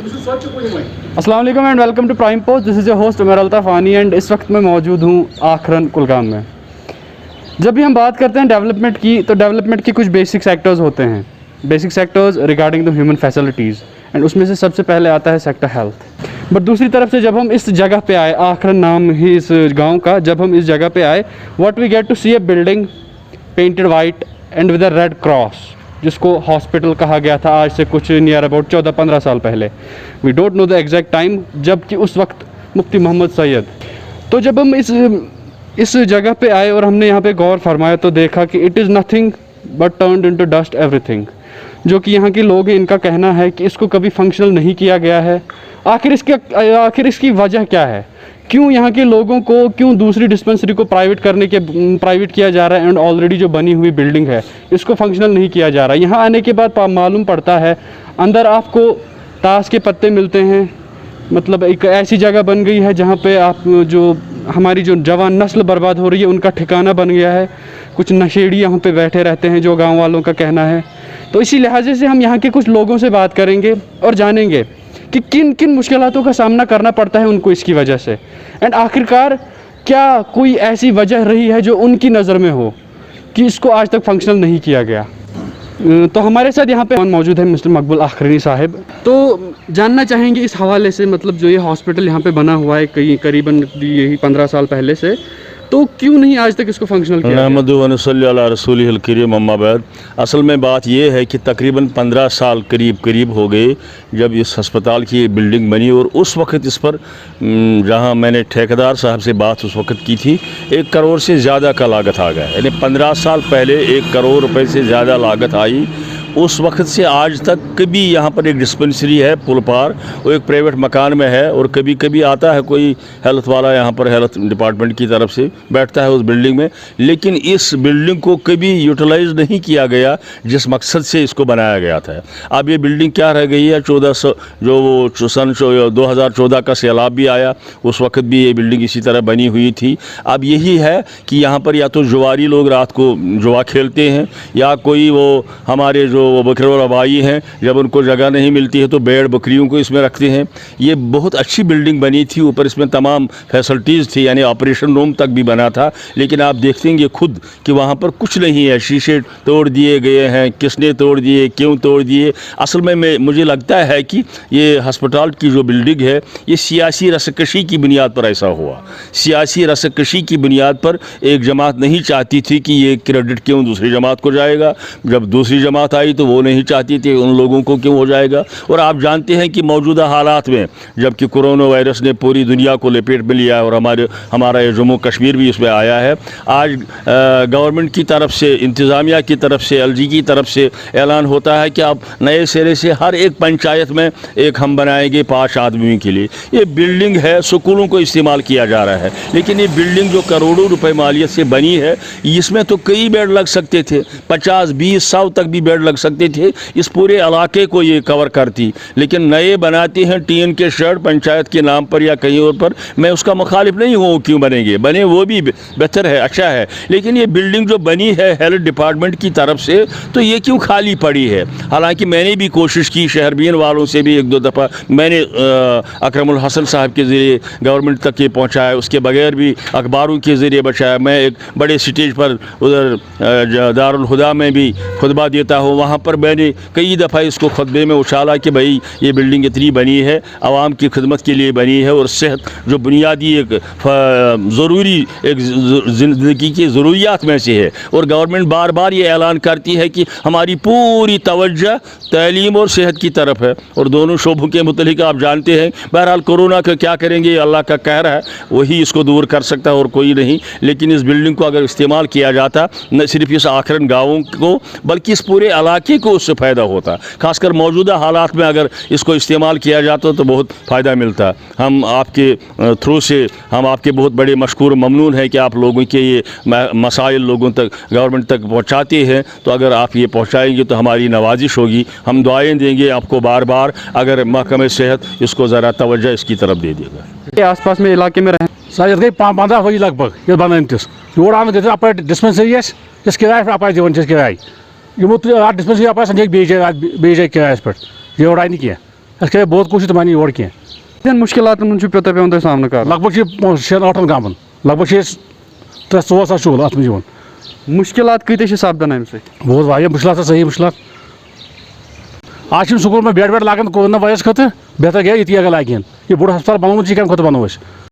अस्सलाम वालेकुम and welcome to prime post. This is your host Umar Altaf Ani and इस वक्त मैं मौजूद हूँ आखरन कुलगाम में। जब भी हम बात करते हैं डेवलपमेंट की, तो डेवलपमेंट के कुछ बेसिक सेक्टर्स होते हैं, basic sectors regarding the human facilities, and उसमें से सबसे पहले आता है सेक्टर हेल्थ। बट दूसरी तरफ से जब हम इस जगह पे आए, आखरन नाम ही इस गाँव का, जब हम इस जगह पे आए, what we get to see a building painted white and with a red cross, जिसको हॉस्पिटल कहा गया था आज से कुछ नियर अबाउट 14-15 साल पहले। We don't know the exact time, जबकि उस वक्त मुफ्ती मोहम्मद सैयद। तो जब हम इस जगह पे आए और हमने यहाँ पे गौर फरमाया, तो देखा कि it is nothing but turned into dust everything. जो कि यहाँ के लोग हैं, इनका कहना है कि इसको कभी फंक्शनल नहीं किया गया है। आखिर इसकी वजह क्या है? क्यों यहाँ के लोगों को, क्यों दूसरी डिस्पेंसरी को प्राइवेट किया जा रहा है, एंड ऑलरेडी जो बनी हुई बिल्डिंग है इसको फंक्शनल नहीं किया जा रहा है? यहाँ आने के बाद मालूम पड़ता है अंदर आपको ताश के पत्ते मिलते हैं। मतलब एक ऐसी जगह बन गई है जहाँ पे आप हमारी जो जवान नस्ल बर्बाद हो रही है उनका ठिकाना बन गया है। कुछ नशेड़ी यहाँ पे बैठे रहते हैं, जो गाँव वालों का कहना है। तो इसी लिहाजे से हम यहाँ के कुछ लोगों से बात करेंगे और जानेंगे कि किन किन मुश्किलातों का सामना करना पड़ता है उनको इसकी वजह से, एंड आखिरकार क्या कोई ऐसी वजह रही है जो उनकी नज़र में हो कि इसको आज तक फंक्शनल नहीं किया गया। तो हमारे साथ यहाँ पे मौजूद है मिस्टर मकबूल आखरनी साहब। तो जानना चाहेंगे इस हवाले से, मतलब जो ये हॉस्पिटल यहाँ पे बना हुआ है करीबन यही 15 साल पहले से, तो क्यों नहीं आज तक इसको फंक्शनल किया? रहमतु व नसल्ली अला रसूलिहिल करीम अम्मा बाद। असल में बात यह है कि तकरीबन 15 साल करीब हो गए जब इस हस्पताल की बिल्डिंग बनी, और उस वक्त इस पर जहां मैंने ठेकेदार साहब से बात उस वक्त की थी, 1 करोड़ से ज़्यादा का लागत आ गया। यानी 15 साल पहले 1 करोड़ रुपए से ज़्यादा लागत आई। उस वक्त से आज तक कभी यहाँ पर एक डिस्पेंसरी है पुल पार, वो एक प्राइवेट मकान में है, और कभी कभी आता है कोई हेल्थ वाला यहाँ पर हेल्थ डिपार्टमेंट की तरफ से बैठता है उस बिल्डिंग में, लेकिन इस बिल्डिंग को कभी यूटिलाइज नहीं किया गया जिस मकसद से इसको बनाया गया था। अब ये बिल्डिंग क्या रह गई है? 2014 का सैलाब भी आया, उस वक्त भी ये बिल्डिंग इसी तरह बनी हुई थी। अब यही है कि यहाँ पर या तो जुआरी लोग रात को जुआ खेलते हैं, या कोई वो हमारे जो वो बकरे और अबाई हैं, जब उनको जगह नहीं मिलती है तो भेड़ बकरियों को इसमें रखते हैं। ये बहुत अच्छी बिल्डिंग बनी थी, ऊपर इसमें तमाम फैसिलिटीज़ थी, यानी ऑपरेशन रूम तक भी बना था, लेकिन आप देखेंगे खुद कि वहाँ पर कुछ नहीं है। शीशे तोड़ दिए गए हैं, किसने तोड़ दिए, क्यों तोड़ दिए? असल में मुझे लगता है कि ये हस्पताल की जो बिल्डिंग है, ये सियासी रस्सकशी की बुनियाद पर ऐसा हुआ। सियासी रस्सकशी की बुनियाद पर एक जमात नहीं चाहती थी कि ये क्रेडिट क्यों दूसरी जमात को जाएगा, जब दूसरी जमात आई तो वो नहीं चाहती थी उन लोगों को क्यों हो जाएगा। और आप जानते हैं कि मौजूदा हालात में, जबकि कोरोना वायरस ने पूरी दुनिया को लपेट में लिया है और हमारा ये जम्मू कश्मीर भी इसमें आया है, आज गवर्नमेंट की तरफ से, इंतज़ामिया की तरफ से, LG की तरफ से ऐलान होता है कि आप नए सिरे से हर एक पंचायत में एक हम बनाएंगे 5 आदमियों के लिए। ये बिल्डिंग है, स्कूलों को इस्तेमाल किया जा रहा है, लेकिन ये बिल्डिंग जो करोड़ों रुपए मालियत से बनी है, इसमें तो कई बेड लग सकते थे, 50, 20, 100 तक भी बेड लग सकते थे, इस पूरे इलाके को ये कवर करती। लेकिन नए बनाते हैं टीन के शेड पंचायत के नाम पर या कहीं और पर। मैं उसका मुखालिफ नहीं हूँ, क्यों बनेंगे, बने, वो भी बेहतर है, अच्छा है, लेकिन ये बिल्डिंग जो बनी है हेल्थ डिपार्टमेंट की तरफ से, तो ये क्यों खाली पड़ी है? हालांकि मैंने भी कोशिश की, शहरबीन वालों से भी 1-2 दफ़ा मैंने अकरमुल हसन साहब के ज़रिए गवर्नमेंट तक ये पहुँचाया, उसके बगैर भी अखबारों के ज़रिए बचाया। मैं एक बड़े स्टेज पर उधर दारुल हुदा में भी खुतबा देता हूँ, वहाँ पर मैंने कई दफ़ा इसको खुतबे में उछाला कि भाई ये बिल्डिंग इतनी बनी है, आवाम की खिदमत के लिए बनी है, और सेहत जो बुनियादी एक ज़रूरी एक ज़िंदगी की ज़रूरियात में से है। और गवर्नमेंट बार बार ये ऐलान करती है कि हमारी पूरी तवज्जो तालीम और सेहत की तरफ है, और दोनों शोबों के मुतल्लिक आप जानते हैं। बहरहाल कोरोना का क्या करेंगे, अल्लाह का कहर है, वही इसको दूर कर सकता है और कोई नहीं। लेकिन इस बिल्डिंग को अगर इस्तेमाल किया जाता, न सिर्फ इस आखरन गाँवों को बल्कि इस पूरे इलाके को उससे फ़ायदा होता। खासकर मौजूदा हालात में अगर इसको इस्तेमाल किया जाता तो बहुत फ़ायदा मिलता। हम आपके थ्रू से हम आपके बहुत बड़े मशकूर ममनून हैं कि आप लोगों के ये मसाइल लोगों तक, गवर्नमेंट तक पहुँचाते हैं। तो अगर आप ये पहुँचाएंगे तो हमारी नवाजिश होगी, हम दुआएँ देंगे आपको बार बार, अगर महकमे सेहत इसको ज़रा तवज्जो इसकी तरफ दे देगा। आस पास में इलाके में रहें सर गई 15 वही लगभग ये बनाइस योर आन गई अपने डिस्पेंसरी किराए अपने दिवान किराए यमो डिस्पेंसरी अपने संजय बेच जाए किराए पे योर आई नहीं اَسہِ کَرے بہت کوٗشِش تہٕ بَنہِ یور کینٛہہ کن مشکلاتن من پیوان تۄہہِ سامنہٕ کرُن لگ بگ چھِ 6-8 گامَن لگ بگ چھِ أسۍ 3-4 ساس شُغل اَتھ منٛز یِوان مشکلات کۭتیاہ چھِ سپدان اَمہِ سۭتۍ بہت واریاہ مُشکلات صحیح مُشکلات آز چھِنہٕ سکوٗل منٛز بیٚڈ ویٚڈ لاگان کورونا وایرس خٲطرٕ بہتر گٔیے ییٚتی اگر لاگہن یہِ بوٚڑ ہسپتال بنومُت چھِ یہِ کَمہِ خٲطرٕ بنوو أسۍ